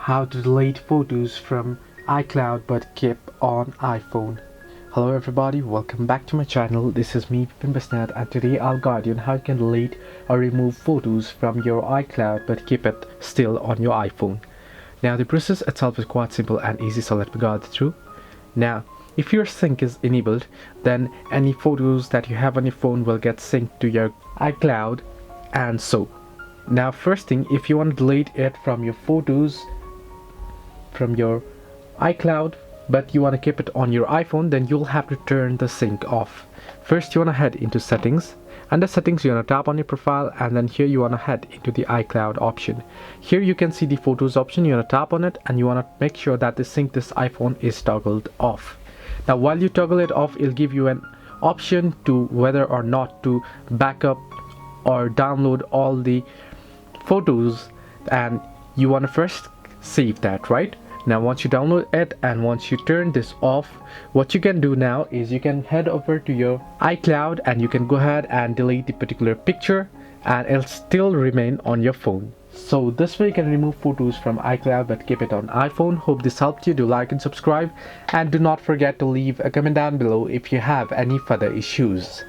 How to delete photos from iCloud but keep on iPhone. Hello everybody, welcome back to my channel. This is me, Pimbasnat, and today I'll guide you on how you can delete or remove photos from your iCloud but keep it still on your iPhone. Now the process itself is quite simple and easy, so let me guide you through. Now if your sync is enabled, then any photos that you have on your phone will get synced to your iCloud. And so now first thing, if you want to delete it from your photos from your iCloud but you want to keep it on your iPhone, then you'll have to turn the sync off. First you want to head into settings. Under settings you want to tap on your profile, and then here you want to head into the iCloud option. Here you can see the photos option. You want to tap on it and you want to make sure that the sync this iPhone is toggled off. Now while you toggle it off, it'll give you an option to whether or not to backup or download all the photos, and you want to first save that, right? Now once you download it and once you turn this off, what you can do now is you can head over to your iCloud and you can go ahead and delete the particular picture and it'll still remain on your phone. So this way you can remove photos from iCloud but keep it on iPhone. Hope this helped you. Do like and subscribe, and do not forget to leave a comment down below if you have any further issues.